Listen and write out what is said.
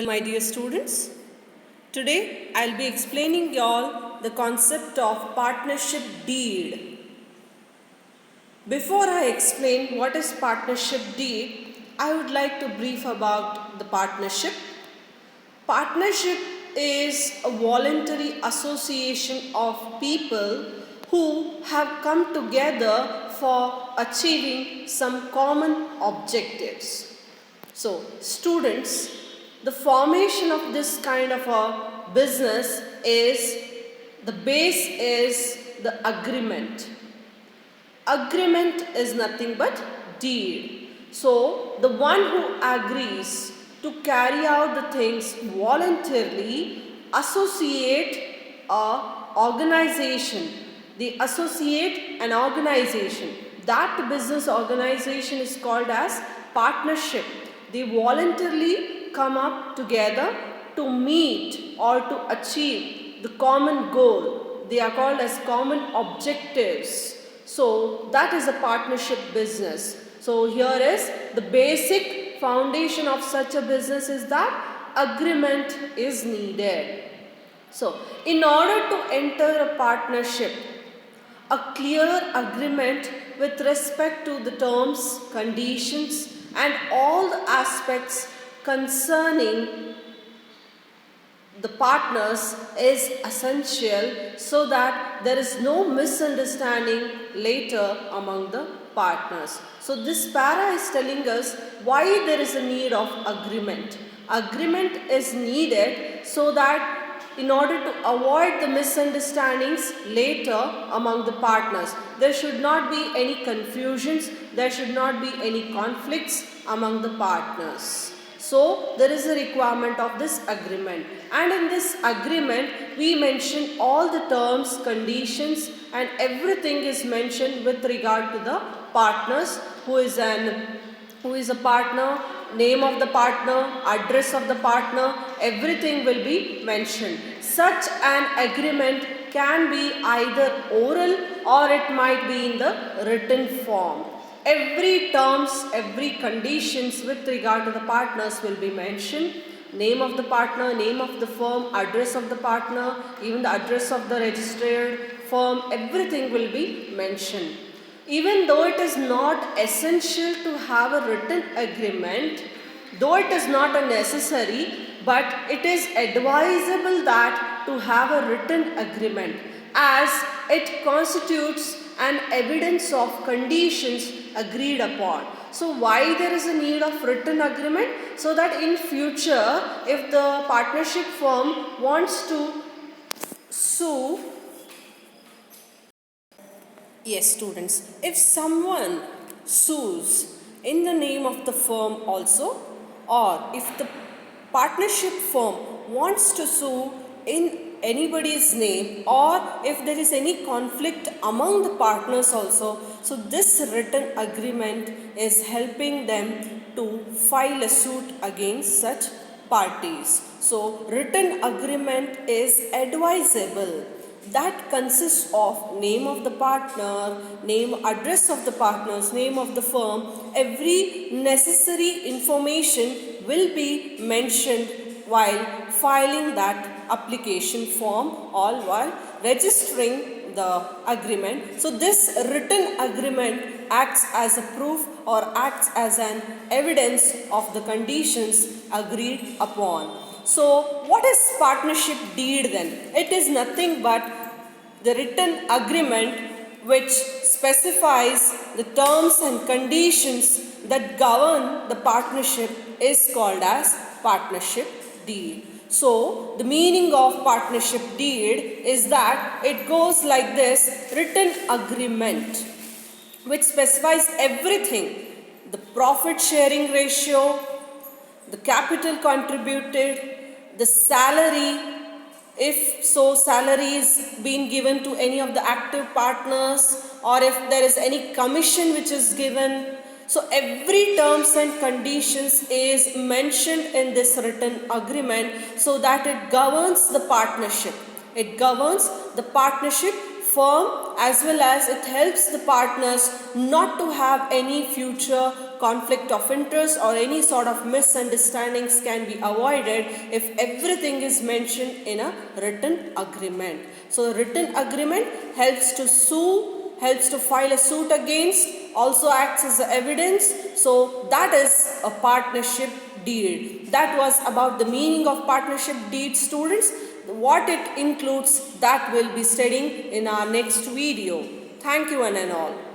My dear students, today I'll be explaining y'all the concept of partnership deed. Before I explain what is partnership deed, I would like to brief about the partnership. Partnership is a voluntary association of people who have come together for achieving some common objectives. So, students, the formation of this kind of a business is the base is the agreement. Agreement is nothing but deed. So, the one who agrees to carry out the things voluntarily associate a organization. They associate an organization. That business organization is called as partnership. They voluntarily come up together to meet or to achieve the common goal. They are called as common objectives. So that is a partnership business. So here is the basic foundation of such a business is that agreement is needed. So in order to enter a partnership, a clear agreement with respect to the terms, conditions and all the aspects concerning the partners is essential so that there is no misunderstanding later among the partners. So this para is telling us why there is a need of agreement. Agreement is needed so that in order to avoid the misunderstandings later among the partners. There should not be any confusions, there should not be any conflicts among the partners. So there is a requirement of this agreement, and in this agreement we mention all the terms, conditions and everything is mentioned with regard to the partners, who is a partner, name of the partner, address of the partner, everything will be mentioned. Such an agreement can be either oral or it might be in the written form. Every terms, every conditions with regard to the partners will be mentioned. Name of the partner, name of the firm, address of the partner, even the address of the registered firm, everything will be mentioned. Even though it is not essential to have a written agreement, though it is not a necessary, but it is advisable that to have a written agreement as it constitutes an evidence of conditions agreed upon. So why there is a need of written agreement? So that in future if the partnership firm wants to sue, yes students, if someone sues in the name of the firm also, or if the partnership firm wants to sue in anybody's name, or if there is any conflict among the partners also, so this written agreement is helping them to file a suit against such parties. So written agreement is advisable. That consists of name of the partner, name, address of the partners, name of the firm. Every necessary information will be mentioned while filing that application form or while registering the agreement. So this written agreement acts as a proof or acts as an evidence of the conditions agreed upon. So what is partnership deed then? It is nothing but the written agreement which specifies the terms and conditions that govern the partnership is called as partnership deed. So the meaning of partnership deed is that it goes like this: written agreement which specifies everything, the profit sharing ratio, the capital contributed, the salary, if so salary is being given to any of the active partners, or if there is any commission which is given. So every terms and conditions is mentioned in this written agreement so that it governs the partnership. It governs the partnership firm as well as it helps the partners not to have any future conflict of interest or any sort of misunderstandings can be avoided if everything is mentioned in a written agreement. So the written agreement helps to sue, helps to file a suit against, also acts as evidence. So that is a partnership deed. That was about the meaning of partnership deed, students. What it includes, that we'll be studying in our next video. Thank you one and all.